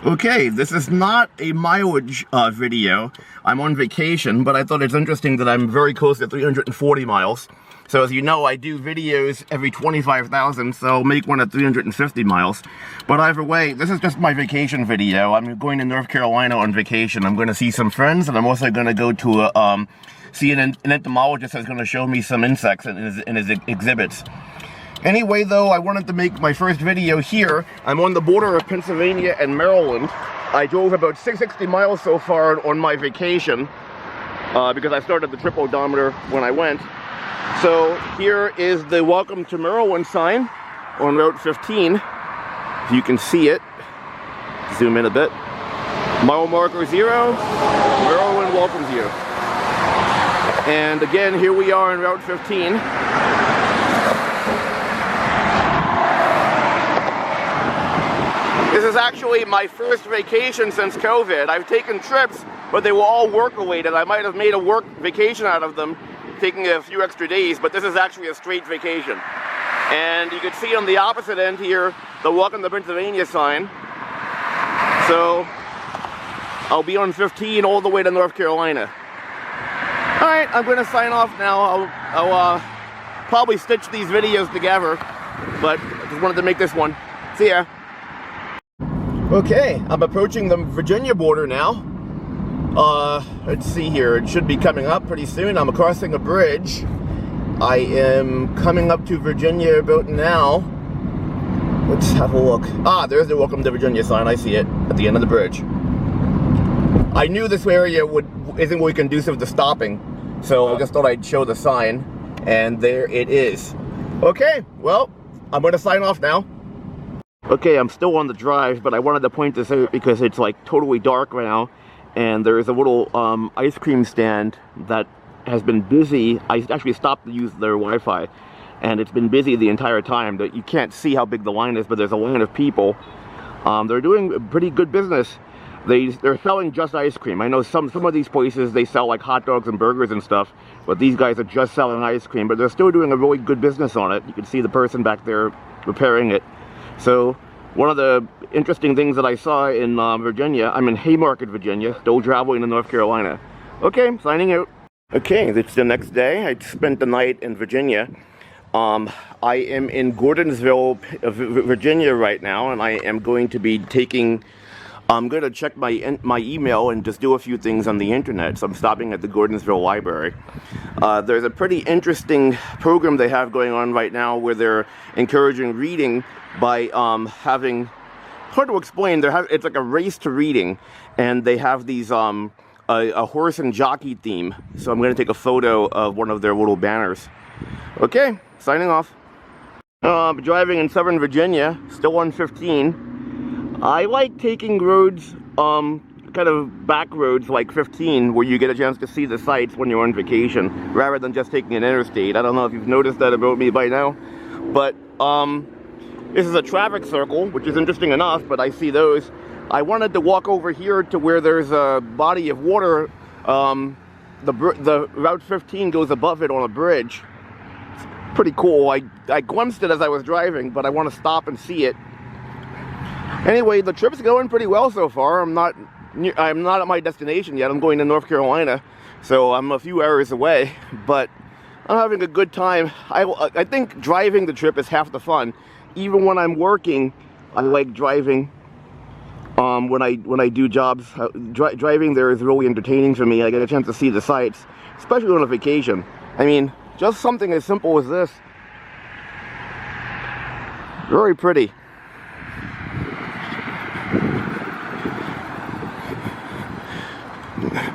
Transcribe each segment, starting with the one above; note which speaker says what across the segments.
Speaker 1: Okay, this is not a mileage video. I'm on vacation, but I thought it's interesting that I'm very close to 340 miles. So as you know, I do videos every 25,000, so I'll make one at 350 miles. But either way, this is just my vacation video. I'm going to North Carolina on vacation. I'm going to see some friends, and I'm also going to go to see an entomologist that's going to show me some insects in his exhibits. Anyway, though, I wanted to make my first video here. I'm on the border of Pennsylvania and Maryland. I drove about 660 miles so far on my vacation because I started the trip odometer when I went. So here is the Welcome to Maryland sign on Route 15. If you can see it, zoom in a bit. Mile marker 0, Maryland welcomes you. And again, here we are on Route 15. This is actually my first vacation since COVID. I've taken trips, but they were all work-related. I might have made a work vacation out of them, taking a few extra days, but this is actually a straight vacation. And you can see on the opposite end here, the Welcome to Pennsylvania sign. So, I'll be on 15 all the way to North Carolina. Alright, I'm going to sign off now. I'll probably stitch these videos together, but I just wanted to make this one. See ya. Okay, I'm approaching the Virginia border now. Let's see here, it should be coming up pretty soon. I'm crossing a bridge. I am coming up to Virginia about now. Let's have a look. Ah, there's the Welcome to Virginia sign. I see it at the end of the bridge. I knew this area isn't really conducive to stopping, so I just thought I'd show the sign, and there it is. Okay, well, I'm going to sign off now. Okay, I'm still on the drive, but I wanted to point this out because it's like totally dark right now, and there's a little ice cream stand that has been busy. I actually stopped to use their Wi-Fi, and it's been busy the entire time. You can't see how big the line is, but there's a line of people. They're doing pretty good business. They're selling just ice cream. I know some of these places, they sell like hot dogs and burgers and stuff, but these guys are just selling ice cream, but they're still doing a really good business on it. You can see the person back there repairing it. So, one of the interesting things that I saw in Virginia, I'm in Haymarket, Virginia, still traveling to North Carolina. Okay, signing out. Okay, it's the next day. I spent the night in Virginia. I am in Gordonsville, Virginia right now, and I am going to be I'm going to check my email and just do a few things on the internet. So I'm stopping at the Gordonsville Library. There's a pretty interesting program they have going on right now where they're encouraging reading by having, hard to explain, it's like a race to reading, and they have these a horse and jockey theme. So I'm going to take a photo of one of their little banners. Okay, signing off. Driving in Southern Virginia, still on 15. I like taking roads, kind of back roads like 15, where you get a chance to see the sights when you're on vacation, rather than just taking an interstate. I don't know if you've noticed that about me by now, but this is a traffic circle, which is interesting enough, but I see those. I wanted to walk over here to where there's a body of water. The Route 15 goes above it on a bridge. It's pretty cool. I glimpsed it as I was driving, but I want to stop and see it. Anyway, the trip's going pretty well so far. I'm not at my destination yet. I'm going to North Carolina, so I'm a few hours away, but I'm having a good time. I think driving the trip is half the fun. Even when I'm working, I like driving. When I do jobs, driving there is really entertaining for me. I get a chance to see the sights, especially on a vacation. I mean, just something as simple as this. Very pretty.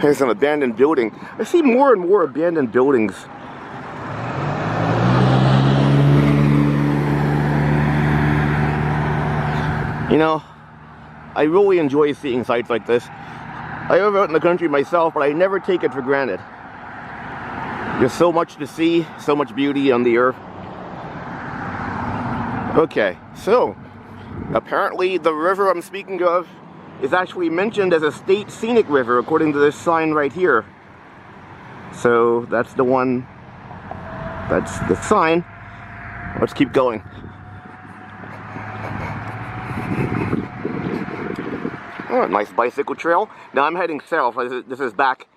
Speaker 1: There's an abandoned building. I see more and more abandoned buildings. You know, I really enjoy seeing sights like this. I live out in the country myself, but I never take it for granted. There's so much to see, so much beauty on the earth. Okay, so apparently the river I'm speaking of is actually mentioned as a state scenic river according to this sign right here. So that's the one, that's the sign. Let's keep going. Oh, nice bicycle trail. Now I'm heading south. This is back.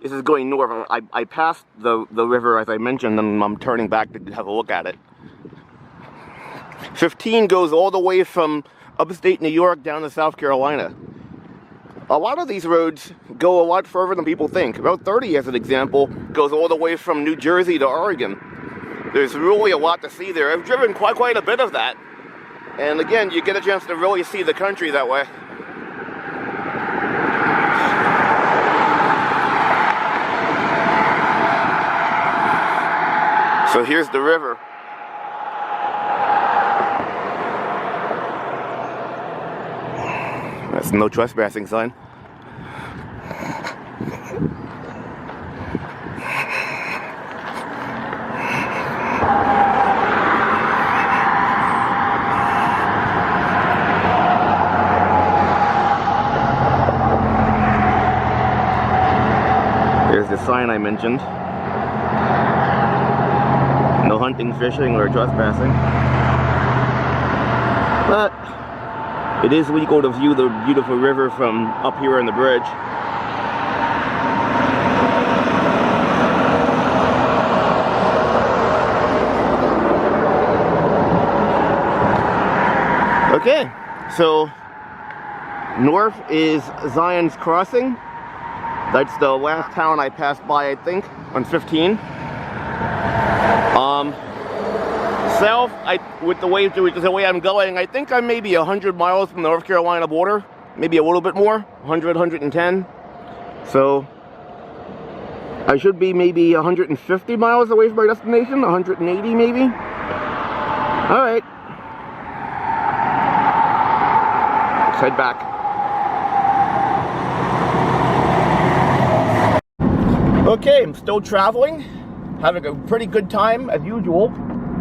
Speaker 1: This is going north. I passed the river as I mentioned, and I'm turning back to have a look at it. 15 goes all the way from upstate New York down to South Carolina. A lot of these roads go a lot further than people think. Route 30, as an example, goes all the way from New Jersey to Oregon. There's really a lot to see there. I've driven quite a bit of that. And again, you get a chance to really see the country that way. So here's the river. That's no trespassing sign. There's the sign I mentioned. No hunting, fishing, or trespassing. But it is legal to view the beautiful river from up here on the bridge. Okay, so north is Zion's Crossing. That's the last town I passed by, I think, on 15. South, with the way I'm going, I think I'm maybe 100 miles from the North Carolina border, maybe a little bit more, 100, 110. So I should be maybe 150 miles away from my destination, 180 maybe. All right, let's head back. Okay, I'm still traveling, having a pretty good time as usual.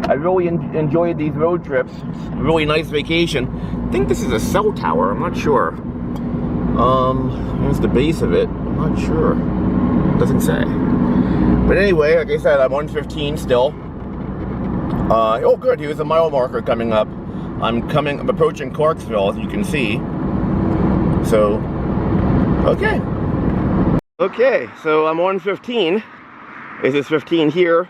Speaker 1: I really enjoyed these road trips. It's a really nice vacation. I think this is a cell tower, I'm not sure. Here's the base of it, I'm not sure. It doesn't say. But anyway, like I said, I'm on 15 still. Oh good, here's a mile marker coming up. I'm approaching Clarksville, as you can see. So, okay. Okay, so I'm on 15. This is 15 here.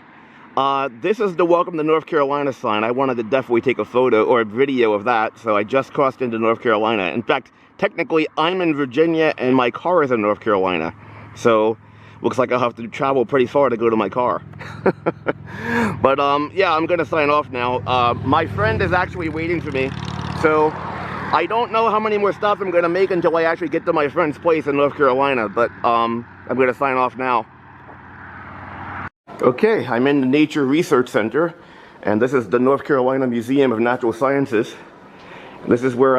Speaker 1: This is the Welcome to North Carolina sign. I wanted to definitely take a photo or a video of that, so I just crossed into North Carolina. In fact, technically, I'm in Virginia and my car is in North Carolina. So, looks like I'll have to travel pretty far to go to my car. But, yeah, I'm going to sign off now. My friend is actually waiting for me, so I don't know how many more stops I'm going to make until I actually get to my friend's place in North Carolina, but I'm going to sign off now. Okay, I'm in the Nature Research Center, and this is the North Carolina Museum of Natural Sciences. This is where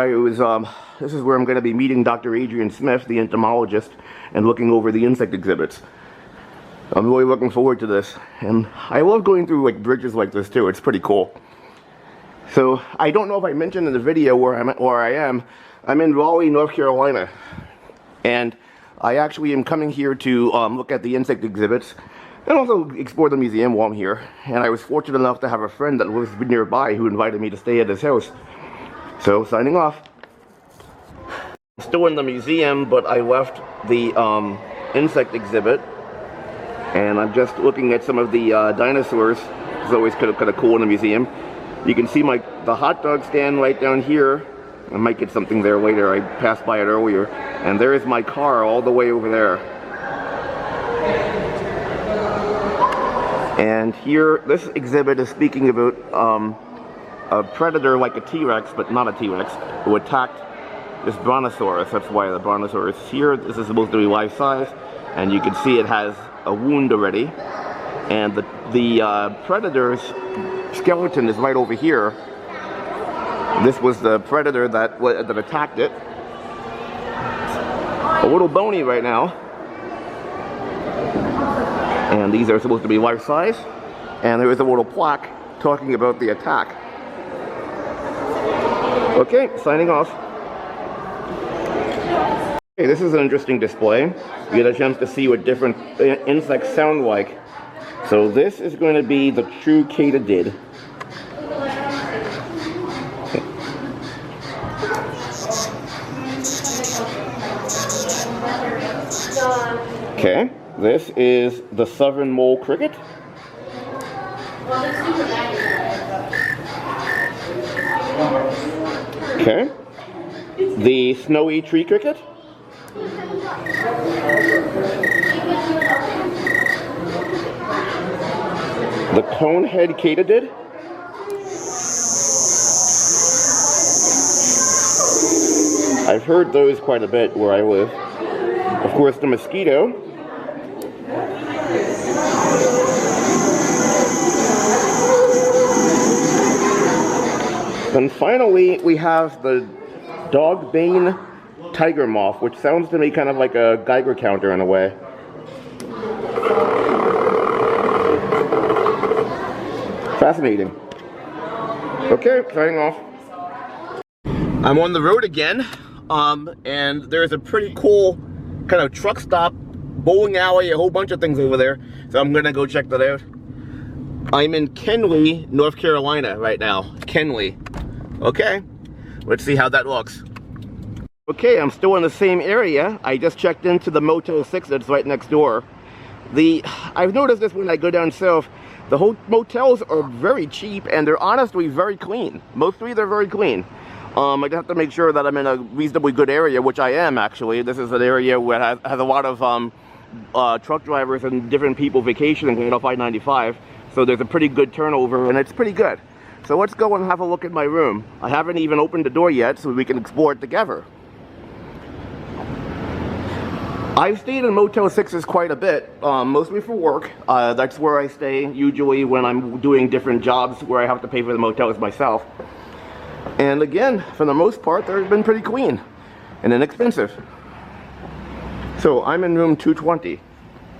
Speaker 1: this is where I'm going to be meeting Dr. Adrian Smith, the entomologist, and looking over the insect exhibits. I'm really looking forward to this, and I love going through like bridges like this too. It's pretty cool. So I don't know if I mentioned in the video where I am. I'm in Raleigh, North Carolina, and I actually am coming here to look at the insect exhibits and also explore the museum while I'm here. And I was fortunate enough to have a friend that lives nearby who invited me to stay at his house. So, signing off. I'm still in the museum, but I left the insect exhibit, and I'm just looking at some of the dinosaurs. It's always kind of cool in the museum. You can see the hot dog stand right down here. I might get something there later. I passed by it earlier. And there is my car all the way over there. And here, this exhibit is speaking about a predator like a T-Rex, but not a T-Rex, who attacked this brontosaurus. That's why the brontosaurus is here. This is supposed to be life-size, and you can see it has a wound already. And the predator's skeleton is right over here. This was the predator that attacked it. A little bony right now. And these are supposed to be life-size. And there is a little plaque talking about the attack. Okay, signing off. Okay, this is an interesting display. You get a chance to see what different insects sound like. So this is going to be the true katydid. Okay, this is the southern mole cricket. Okay, the snowy tree cricket. The conehead katydid. I've heard those quite a bit where I live. Of course, the mosquito. And finally, we have the dogbane tiger moth, which sounds to me kind of like a Geiger counter in a way. Fascinating. Okay, signing off. I'm on the road again, and there's a pretty cool kind of truck stop, bowling alley, a whole bunch of things over there. So I'm gonna go check that out. I'm in Kenly, North Carolina right now. Kenly. Okay, let's see how that looks. Okay, I'm still in the same area. I just checked into the Motel 6 that's right next door. I've noticed this when I go down south. The whole motels are very cheap and they're honestly very clean. Mostly they're very clean. I just have to make sure that I'm in a reasonably good area, which I am actually. This is an area where has a lot of truck drivers and different people vacationing off I-95. So there's a pretty good turnover and it's pretty good. So let's go and have a look at my room. I haven't even opened the door yet so we can explore it together. I've stayed in Motel 6s quite a bit, mostly for work. That's where I stay usually when I'm doing different jobs where I have to pay for the motels myself. And again, for the most part, they've been pretty clean and inexpensive. So I'm in room 220.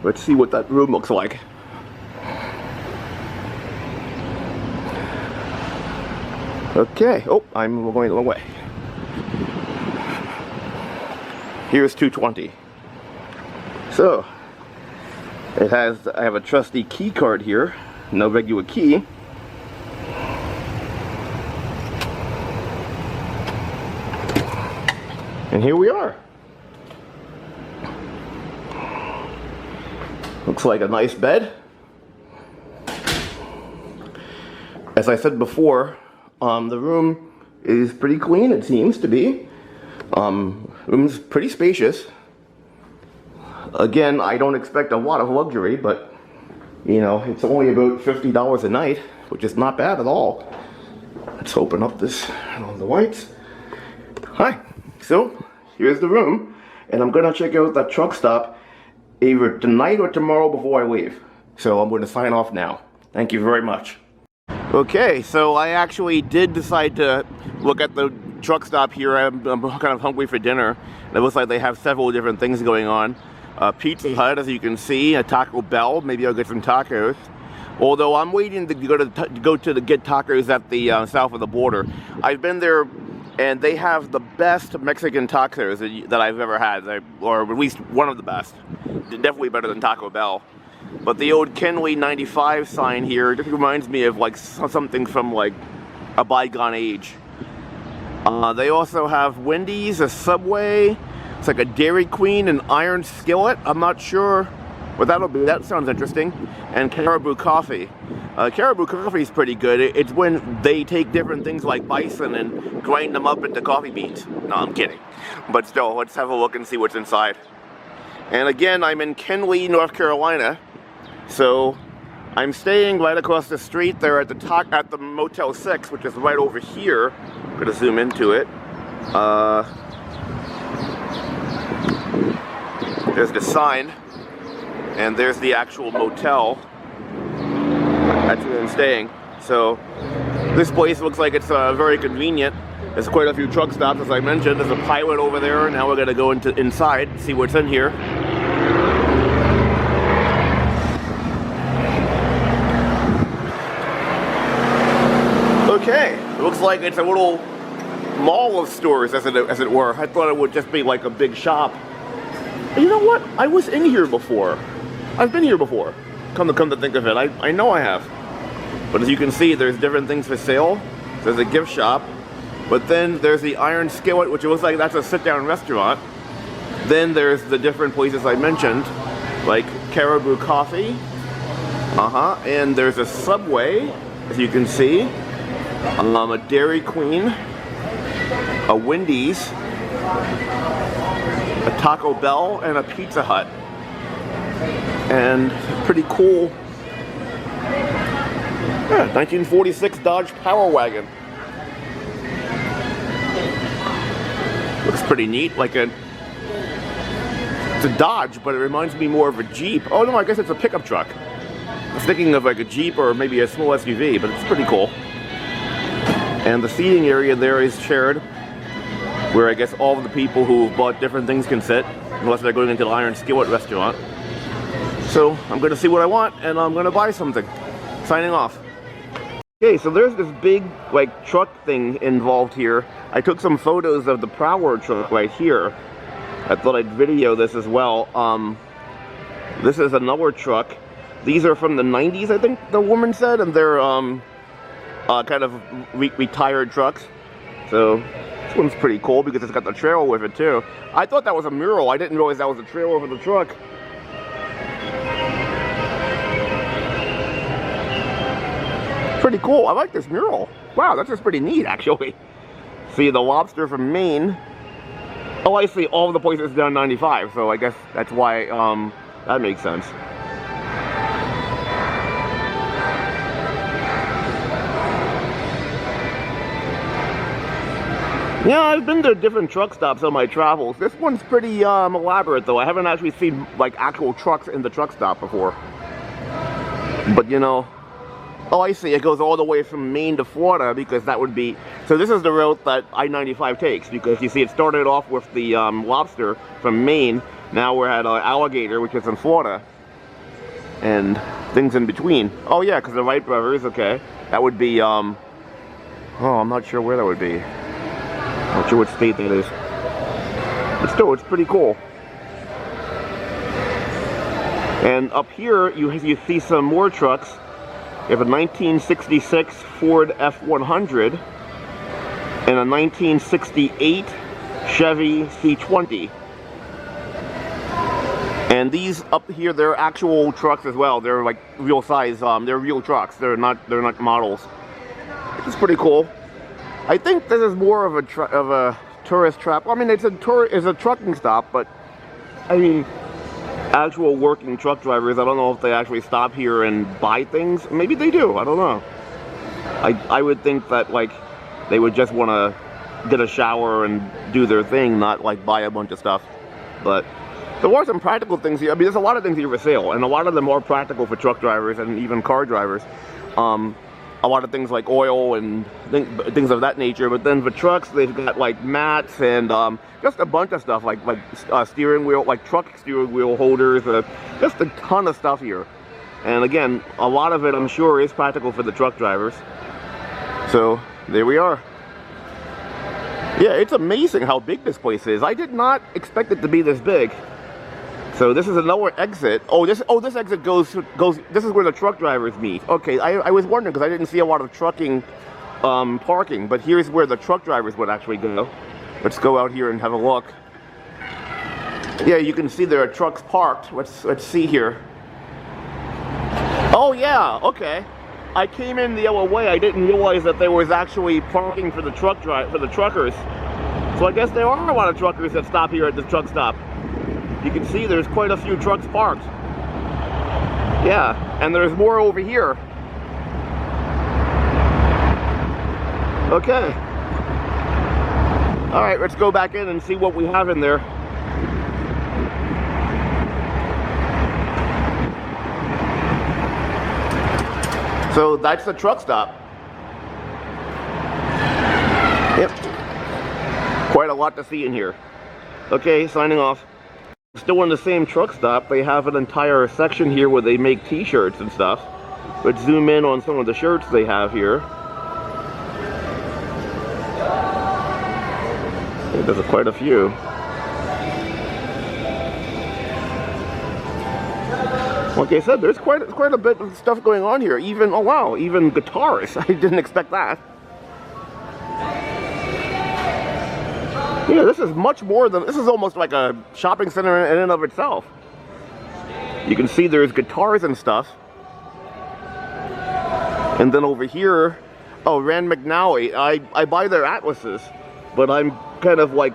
Speaker 1: Let's see what that room looks like. Okay, oh, I'm going the wrong way. Here's 220. So, I have a trusty key card here, no regular key. And here we are. Looks like a nice bed. As I said before, the room is pretty clean, it seems to be. Room's pretty spacious. Again, I don't expect a lot of luxury, but you know, it's only about $50 a night, which is not bad at all. Let's open up this on the lights. Hi. So, here's the room, and I'm gonna check out that truck stop either tonight or tomorrow before I leave. So I'm gonna sign off now. Thank you very much. Okay, so I actually did decide to look at the truck stop here. I'm kind of hungry for dinner. It looks like they have several different things going on. Pizza Hut, as you can see, a Taco Bell. Maybe I'll get some tacos. Although I'm waiting to go to get tacos at the south of the border. I've been there, and they have the best Mexican tacos that I've ever had, or at least one of the best. Definitely better than Taco Bell. But the old Kenly 95 sign here just reminds me of like something from like a bygone age. They also have Wendy's, a Subway. It's like a Dairy Queen, an Iron Skillet. I'm not sure what that'll be. That sounds interesting. And Caribou Coffee. Caribou Coffee is pretty good. It's when they take different things like bison and grind them up into coffee beans. No, I'm kidding. But still, let's have a look and see what's inside. And again, I'm in Kenly, North Carolina. So I'm staying right across the street there at the Motel 6, which is right over here. I'm gonna zoom into it. There's the sign, and there's the actual motel. That's where I'm staying. So this place looks like it's very convenient. There's quite a few truck stops, as I mentioned. There's a Pilot over there. Now we're gonna go inside, see what's in here. Okay, it looks like it's a little mall of stores, as it were. I thought it would just be like a big shop. You know what? I was in here before. I've been here before. Come to think of it, I know I have. But as you can see, there's different things for sale. There's a gift shop. But then there's the Iron Skillet, which looks like that's a sit-down restaurant. Then there's the different places I mentioned, like Caribou Coffee. And there's a Subway, as you can see, a Dairy Queen, a Wendy's, a Taco Bell, and a Pizza Hut. And pretty cool. Yeah, 1946 Dodge Power Wagon. Looks pretty neat, like it's a Dodge, but it reminds me more of a Jeep. Oh no, I guess it's a pickup truck. I was thinking of like a Jeep or maybe a small SUV, but it's pretty cool. And the seating area there is shared, where I guess all of the people who bought different things can sit, unless they're going into the Iron Skillet restaurant. So I'm going to see what I want, and I'm going to buy something. Signing off. Okay, so there's this big like truck thing involved here. I took some photos of the Power truck right here. I thought I'd video this as well. This is another truck. These are from the 90s, I think the woman said, and they're kind of retired trucks. So this one's pretty cool because it's got the trailer with it too. I thought that was a mural. I didn't realize that was a trailer over the truck. Pretty cool. I like this mural. Wow, that's just pretty neat actually. See the lobster from Maine. Oh, I see all of the places down 95, so I guess that's why that makes sense. Yeah, I've been to different truck stops on my travels. This one's pretty elaborate though. I haven't actually seen like actual trucks in the truck stop before. But you know, oh I see, it goes all the way from Maine to Florida because that would be, so this is the route that I-95 takes, because you see it started off with the lobster from Maine. Now we're at Alligator, which is in Florida. And things in between. Oh yeah, because the Wright brothers, okay. That would be, oh I'm not sure where that would be. Not sure what state that is. But still, it's pretty cool. And up here, you see some more trucks. You have a 1966 Ford F100 and a 1968 Chevy C20. And these up here, they're actual trucks as well. They're like real size. They're real trucks. They're not models. It's pretty cool. I think this is more of a tourist trap. I mean, it's a trucking stop, but I mean, actual working truck drivers, I don't know if they actually stop here and buy things. Maybe they do. I don't know. I would think that like they would just want to get a shower and do their thing, not like buy a bunch of stuff. But there are some practical things here. I mean, there's a lot of things here for sale, and a lot of them are practical for truck drivers and even car drivers. A lot of things like oil and things of that nature. But then for trucks, they've got like mats and just a bunch of stuff like steering wheel, like truck steering wheel holders. Just a ton of stuff here. And again, a lot of it, I'm sure, is practical for the truck drivers. So there we are. Yeah, it's amazing how big this place is. I did not expect it to be this big. So this is another exit. This exit goes. This is where the truck drivers meet. Okay, I was wondering because I didn't see a lot of trucking parking, but here's where the truck drivers would actually go. Let's go out here and have a look. Yeah, you can see there are trucks parked. Let's see here. Oh yeah, okay. I came in the other way. I didn't realize that there was actually parking for the truckers. So I guess there are a lot of truckers that stop here at the truck stop. You can see there's quite a few trucks parked. Yeah, and there's more over here. Okay. All right, let's go back in and see what we have in there. So that's the truck stop. Yep. Quite a lot to see in here. Okay, signing off. Still in the same truck stop, they have an entire section here where they make t-shirts and stuff. Let's zoom in on some of the shirts they have here. Yeah, there's quite a few. Like I said, there's quite a bit of stuff going on here. Even, oh wow, even guitars. I didn't expect that. Yeah, this is much more than, this is almost like a shopping center in and of itself. You can see there's guitars and stuff. And then over here, oh, Rand McNally, I buy their atlases, but I'm kind of like,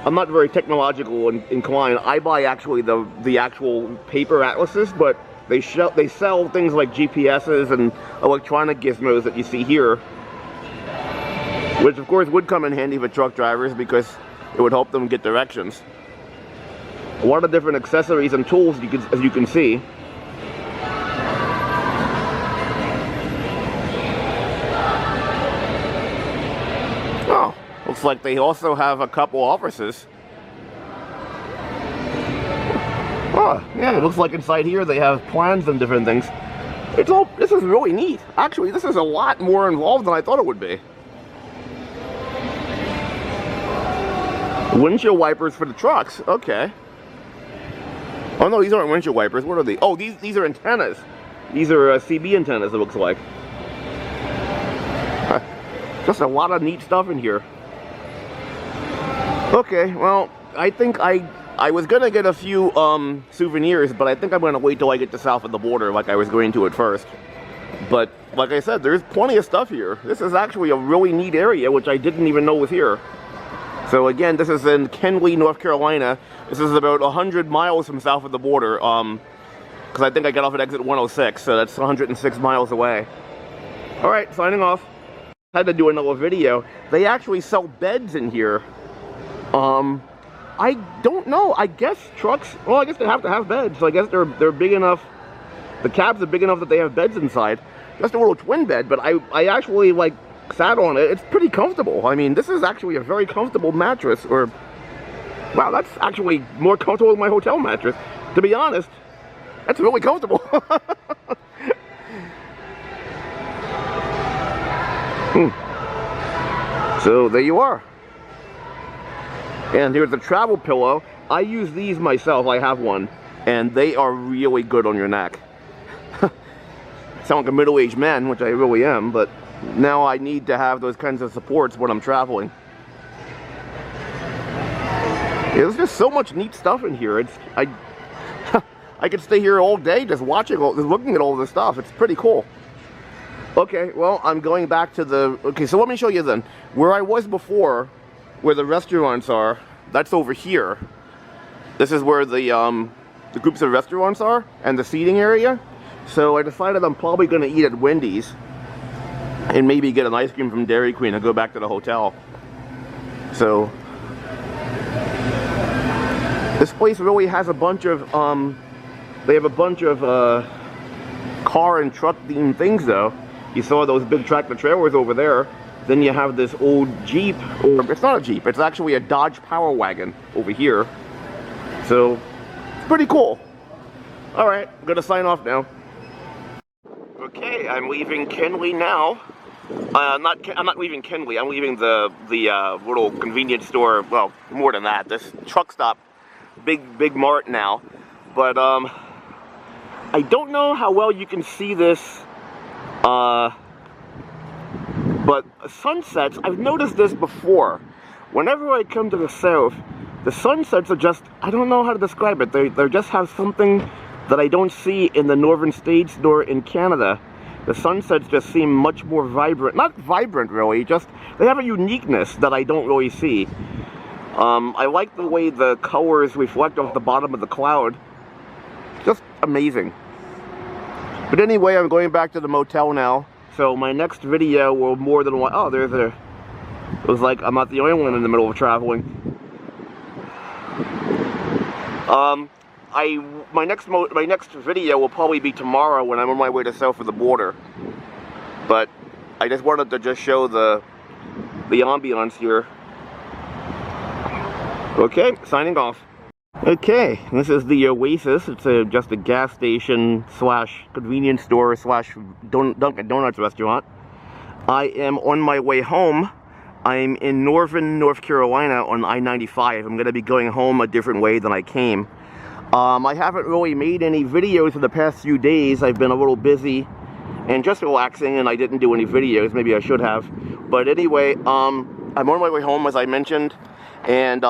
Speaker 1: I'm not very technological inclined. I buy actually the actual paper atlases, but they sell things like GPSs and electronic gizmos that you see here, which of course would come in handy for truck drivers because it would help them get directions. A lot of different accessories and tools, as you can see. Oh, looks like they also have a couple offices. Oh, yeah, it looks like inside here they have plans and different things. This is really neat. Actually, this is a lot more involved than I thought it would be. Windshield wipers for the trucks, okay. Oh no, these aren't windshield wipers, what are they? Oh, these are antennas. These are CB antennas, it looks like. Just a lot of neat stuff in here. Okay, well, I think I was gonna get a few souvenirs, but I think I'm gonna wait till I get to south of the border like I was going to at first. But like I said, there's plenty of stuff here. This is actually a really neat area, which I didn't even know was here. So again, this is in Kenly, North Carolina. This is about 100 miles from south of the border, because I think I got off at exit 106, so that's 106 miles away. All right, signing off. Had to do another video. They actually sell beds in here. I don't know. I guess trucks, well, I guess they have to have beds. So I guess they're big enough. The cabs are big enough that they have beds inside. Just a little twin bed, but I actually like sat on it. It's pretty comfortable. I mean, this is actually a very comfortable mattress, or wow, that's actually more comfortable than my hotel mattress. To be honest, that's really comfortable. So there you are. And here's a travel pillow. I use these myself. I have one, and they are really good on your neck. Sound like a middle-aged man, which I really am, but now I need to have those kinds of supports when I'm traveling. Yeah, there's just so much neat stuff in here. I could stay here all day just watching, just looking at all this stuff. It's pretty cool. Okay, well, I'm going back to the, okay, so let me show you then. Where I was before, where the restaurants are, that's over here. This is where the groups of restaurants are, and the seating area. So I decided I'm probably gonna eat at Wendy's, and maybe get an ice cream from Dairy Queen and go back to the hotel. So this place really has a bunch of they have a bunch of car and truck themed things though. You saw those big tractor trailers over there. Then you have this old Jeep, or it's not a Jeep, it's actually a Dodge Power Wagon over here. So it's pretty cool. All right, I'm gonna sign off now. Okay, I'm leaving Kenly now. I'm not leaving Kenly. I'm leaving the little convenience store. Well, more than that. This truck stop, big mart now. But I don't know how well you can see this. But sunsets, I've noticed this before. Whenever I come to the south, the sunsets are just, I don't know how to describe it. They just have something that I don't see in the northern states nor in Canada. The sunsets just seem much more vibrant. Not vibrant, really, just they have a uniqueness that I don't really see. I like the way the colors reflect off the bottom of the cloud. Just amazing. But anyway, I'm going back to the motel now. So my next video will more than one. Oh, there's a. It was like I'm not the only one in the middle of traveling. My next video will probably be tomorrow when I'm on my way to south of the border. But I just wanted to just show the ambiance here. Okay, signing off. Okay, this is the Oasis. It's just a gas station slash convenience store slash Dunkin' Donuts restaurant. I am on my way home. I'm in northern North Carolina on I-95. I'm going to be going home a different way than I came. I haven't really made any videos for the past few days. I've been a little busy and just relaxing, and I didn't do any videos. Maybe I should have. But anyway, I'm on my way home, as I mentioned. And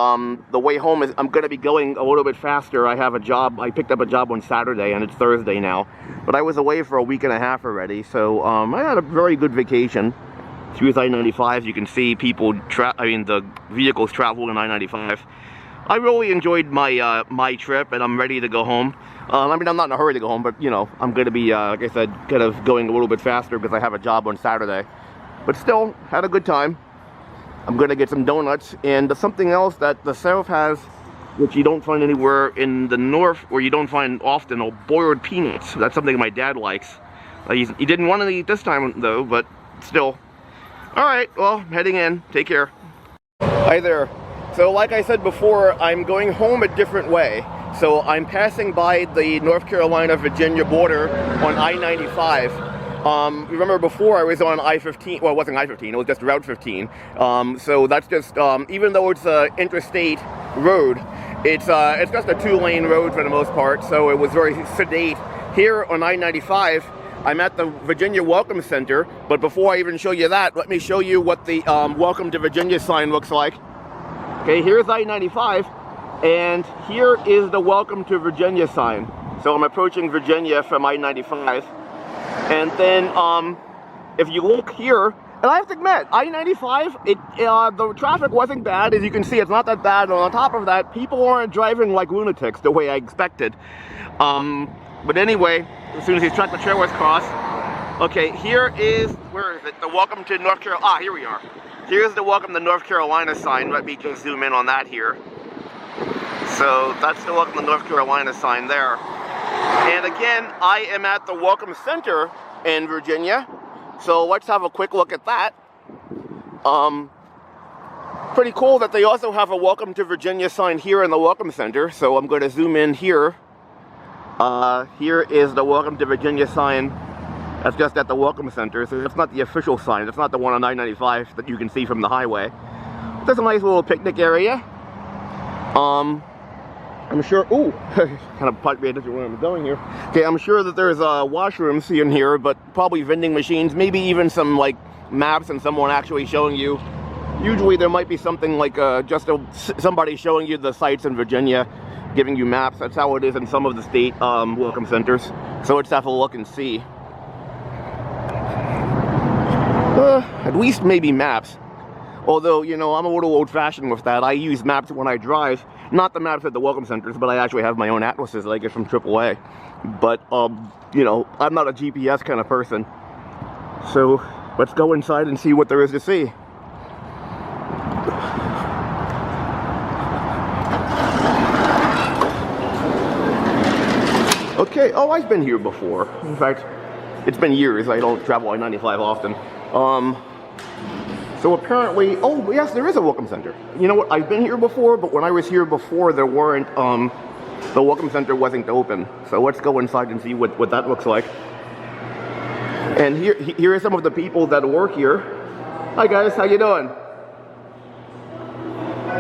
Speaker 1: the way home is, I'm going to be going a little bit faster. I have a job. I picked up a job on Saturday, and it's Thursday now. But I was away for a week and a half already, so I had a very good vacation. Through I-95, you can see people, the vehicles travel in I-95. I really enjoyed my my trip, and I'm ready to go home. I mean, I'm not in a hurry to go home, but, you know, I'm going to be, like I said, kind of going a little bit faster because I have a job on Saturday. But still, had a good time. I'm going to get some donuts, and something else that the South has, which you don't find anywhere in the North, or you don't find often, are boiled peanuts. That's something my dad likes. He didn't want to eat this time, though, but still. Alright, well, heading in. Take care. Hi there. So, like I said before, I'm going home a different way. So, I'm passing by the North Carolina-Virginia border on I-95. Remember before I was on I-15, well, it wasn't I-15, it was just Route 15. So that's just, even though it's an interstate road, it's just a 2-lane road for the most part, so it was very sedate. Here on I-95, I'm at the Virginia Welcome Center, but before I even show you that, let me show you what the Welcome to Virginia sign looks like. Okay, here's I-95, and here is the Welcome to Virginia sign. So I'm approaching Virginia from I-95. And then, if you look here, and I have to admit, I-95, the traffic wasn't bad. As you can see, it's not that bad. And on top of that, people aren't driving like lunatics the way I expected. But anyway, as soon as these tractor trailers cross, okay, here is, where is it? The Welcome to North Carolina. Ah, here we are. Here's the Welcome to North Carolina sign. Let me just zoom in on that here. So that's the Welcome to North Carolina sign there. And again, I am at the Welcome Center in Virginia. So let's have a quick look at that. Pretty cool that they also have a Welcome to Virginia sign here in the Welcome Center. So I'm going to zoom in here. Here is the Welcome to Virginia sign. That's just at the Welcome Center. So it's not the official sign. It's not the one on I-95 that you can see from the highway. There's a nice little picnic area. I'm sure, ooh, kind of put me into where I'm going here. Okay, I'm sure that there's washrooms in here, but probably vending machines, maybe even some like maps and someone actually showing you. Usually there might be something like somebody showing you the sites in Virginia, giving you maps. That's how it is in some of the state welcome centers. So let's have a look and see. At least maybe maps. Although, you know, I'm a little old-fashioned with that. I use maps when I drive. Not the maps at the welcome centers, but I actually have my own atlases that I get from AAA. But, you know, I'm not a GPS kind of person. So, let's go inside and see what there is to see. Okay, oh, I've been here before. In fact, it's been years. I don't travel I-95 often. So apparently, oh yes, there is a welcome center. You know what, I've been here before, but when I was here before, there weren't, the welcome center wasn't open. So let's go inside and see what that looks like. And here are some of the people that work here. Hi guys, how you doing?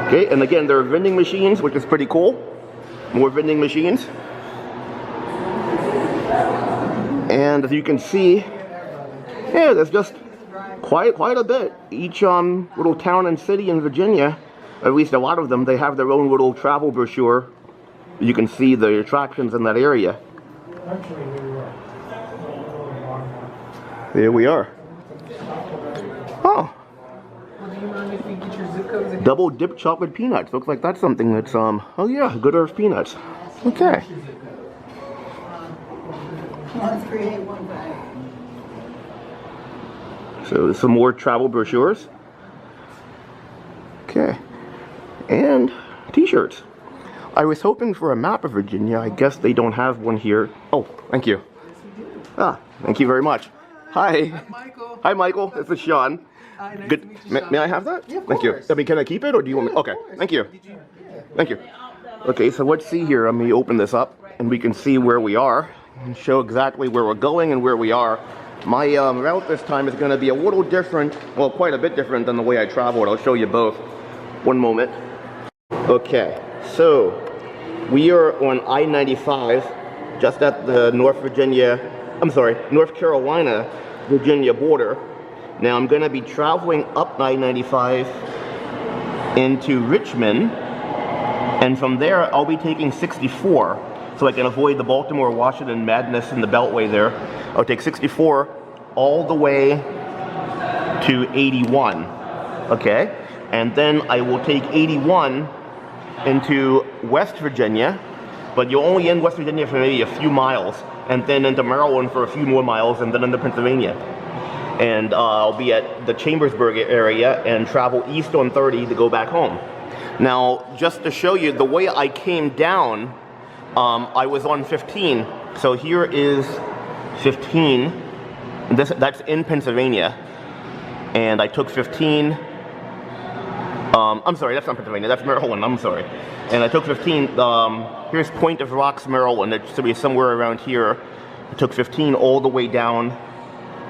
Speaker 1: Okay, and again, there are vending machines, which is pretty cool. More vending machines. And as you can see, yeah, there's just quite a bit. Each little town and city in Virginia, at least a lot of them, they have their own little travel brochure. You can see the attractions in that area. There we are. Oh. Double dipped chocolate peanuts. Looks like that's something that's, oh yeah, Good Earth peanuts. Okay. So some more travel brochures. Okay. And t-shirts. I was hoping for a map of Virginia. I guess they don't have one here. Oh, thank you. Ah, thank you very much. Hi. Hi, Michael. Hi, Michael. This is Sean.
Speaker 2: Nice
Speaker 1: Good.
Speaker 2: to meet you, Sean.
Speaker 1: May I have that?
Speaker 2: Yeah, of
Speaker 1: thank
Speaker 2: course.
Speaker 1: you. I mean, can I keep it or do you want me? Okay. Thank you. Thank you. Okay, so let's see here. Let me open this up and we can see where we are and show exactly where we're going and where we are. My route this time is going to be a little different, well, quite a bit different than the way I traveled. I'll show you both. One moment. Okay, so we are on I-95, just at the North Carolina, Virginia border. Now I'm going to be traveling up I-95 into Richmond, and from there I'll be taking 64, so I can avoid the Baltimore, Washington madness in the Beltway there. I'll take 64 all the way to 81, okay? And then I will take 81 into West Virginia, but you're only in West Virginia for maybe a few miles, and then into Maryland for a few more miles, and then into Pennsylvania. And I'll be at the Chambersburg area and travel east on 30 to go back home. Now, just to show you the way I came down, I was on 15. So here is 15. That's in Pennsylvania. And I took 15. I'm sorry, that's not Pennsylvania, that's Maryland, I'm sorry. And I took 15, here's Point of Rocks, Maryland. It should be somewhere around here. I took 15 all the way down,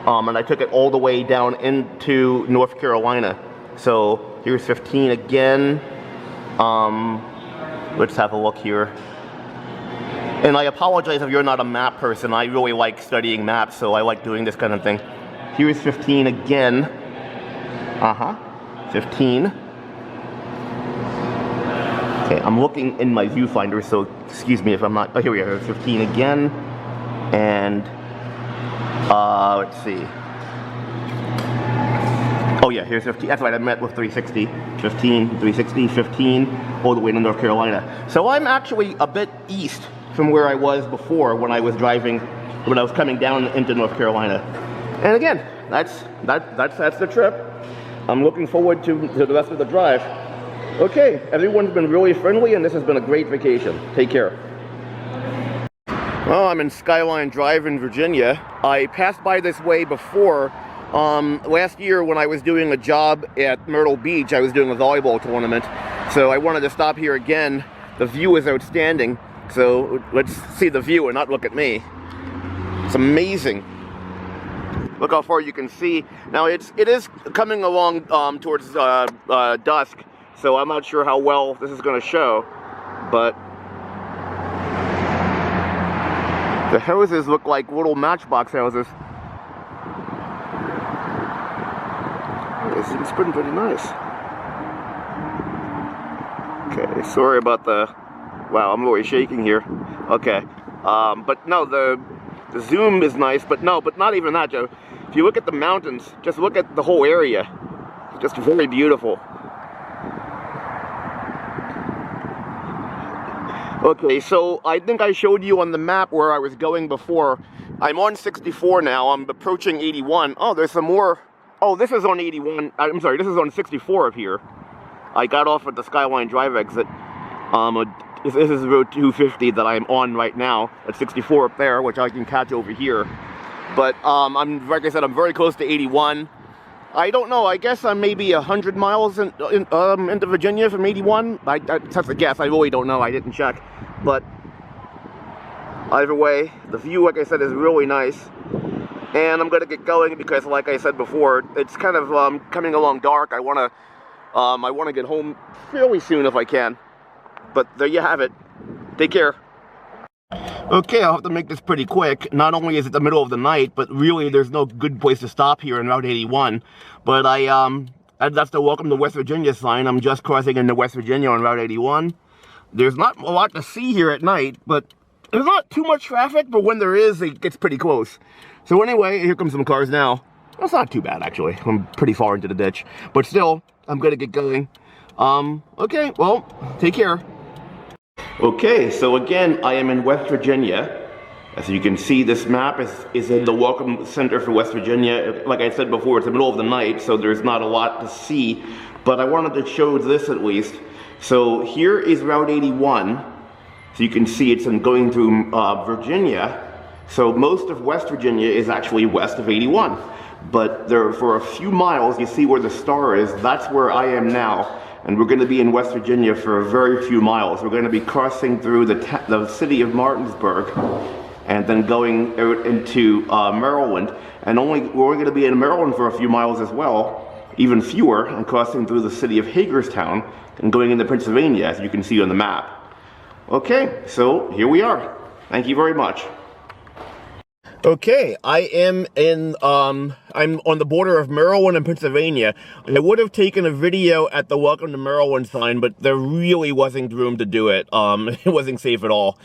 Speaker 1: and I took it all the way down into North Carolina. So here's 15 again. Let's have a look here. And I apologize if you're not a map person. I really like studying maps, so I like doing this kind of thing. Here's 15 again. 15. Okay, I'm looking in my viewfinder, so excuse me if I'm not. Oh, here we are, 15 again. And, let's see. Oh yeah, here's 15. That's right, I met with 360. 15, 360, 15, all the way to North Carolina. So I'm actually a bit east from where I was before when I was driving, when I was coming down into North Carolina. And again, that's the trip. I'm looking forward to the rest of the drive. Okay, everyone's been really friendly, and this has been a great vacation. Take care. Well, I'm in Skyline Drive in Virginia. I passed by this way before. Last year when I was doing a job at Myrtle Beach, I was doing a volleyball tournament. So I wanted to stop here again. The view is outstanding. So let's see the view and not look at me. It's amazing. Look how far you can see. Now it is coming along towards dusk. So I'm not sure how well this is going to show, but the houses look like little matchbox houses. It's pretty nice. Okay, sorry about the, wow, I'm really shaking here. Okay, but no, the zoom is nice, but not even that, Joe. If you look at the mountains, just look at the whole area. It's just very beautiful. Okay, so I think I showed you on the map where I was going before. I'm on 64 now. I'm approaching 81. Oh, there's some more. Oh, this is on 81. I'm sorry, this is on 64 up here. I got off at the Skyline Drive exit. This is Road 250 that I'm on right now at 64 up there, which I can catch over here. But I'm, like I said, I'm very close to 81. I don't know, I guess I'm maybe 100 miles into Virginia from 81. That's a guess, I really don't know, I didn't check. But either way, the view, like I said, is really nice. And I'm gonna get going because, like I said before, it's kind of coming along dark. I wanna get home fairly soon if I can. But there you have it. Take care. Okay, I'll have to make this pretty quick. Not only is it the middle of the night, but really there's no good place to stop here in Route 81. But that's the Welcome to West Virginia sign. I'm just crossing into West Virginia on Route 81. There's not a lot to see here at night, but there's not too much traffic, but when there is, it gets pretty close. So anyway, here comes some cars now. That's not too bad, actually. I'm pretty far into the ditch. But still, I'm gonna get going. Okay, well, take care. Okay, so again, I am in West Virginia. As you can see, this map is in the Welcome Center for West Virginia. Like I said before, it's the middle of the night, so there's not a lot to see. But I wanted to show this at least. So here is Route 81. So you can see it's going through Virginia. So most of West Virginia is actually west of 81. But there, for a few miles, you see where the star is. That's where I am now. And we're going to be in West Virginia for a very few miles. We're going to be crossing through the city of Martinsburg and then going out into Maryland. And we're going to be in Maryland for a few miles as well, even fewer, and crossing through the city of Hagerstown and going into Pennsylvania, as you can see on the map. Okay, so here we are. Thank you very much. Okay, I am in, I'm on the border of Maryland and Pennsylvania. I would have taken a video at the Welcome to Maryland sign, but there really wasn't room to do it. It wasn't safe at all.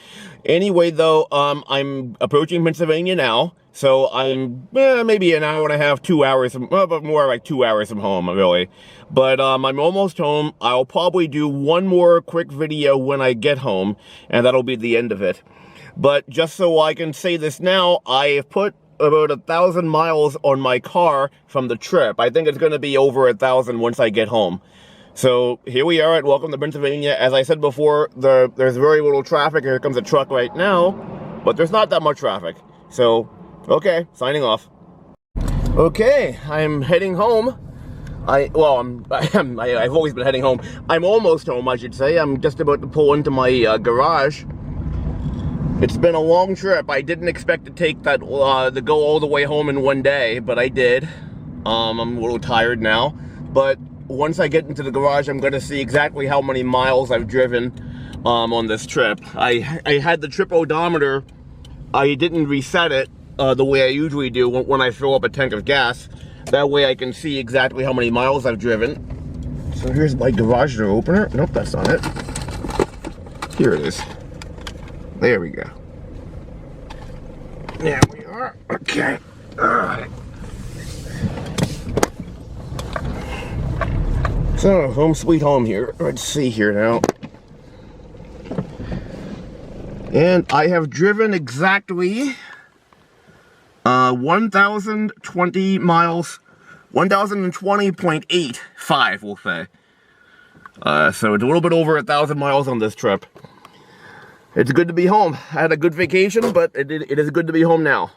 Speaker 1: Anyway, though, I'm approaching Pennsylvania now, so I'm maybe an hour and a half, 2 hours, but more like 2 hours from home, really. But I'm almost home. I'll probably do one more quick video when I get home, and that'll be the end of it. But just so I can say this now, I have put about 1,000 miles on my car from the trip. I think it's going to be over 1,000 once I get home. So here we are at Welcome to Pennsylvania. As I said before, there's very little traffic. Here comes a truck right now, but there's not that much traffic. So, okay, signing off. Okay, I'm heading home. I've always been heading home. I'm almost home, I should say. I'm just about to pull into my garage. It's been a long trip. I didn't expect to take that, to go all the way home in one day, but I did. I'm a little tired now, but once I get into the garage, I'm going to see exactly how many miles I've driven on this trip. I had the trip odometer. I didn't reset it the way I usually do when I fill up a tank of gas. That way I can see exactly how many miles I've driven. So here's my garage door opener. Nope, that's not it. Here it is. There we go. There we are. Okay. All right. So, home sweet home here. Let's see here now. And I have driven exactly 1,020 miles, 1,020.85, we'll say. So it's a little bit over 1,000 miles on this trip. It's good to be home. I had a good vacation, but it is good to be home now.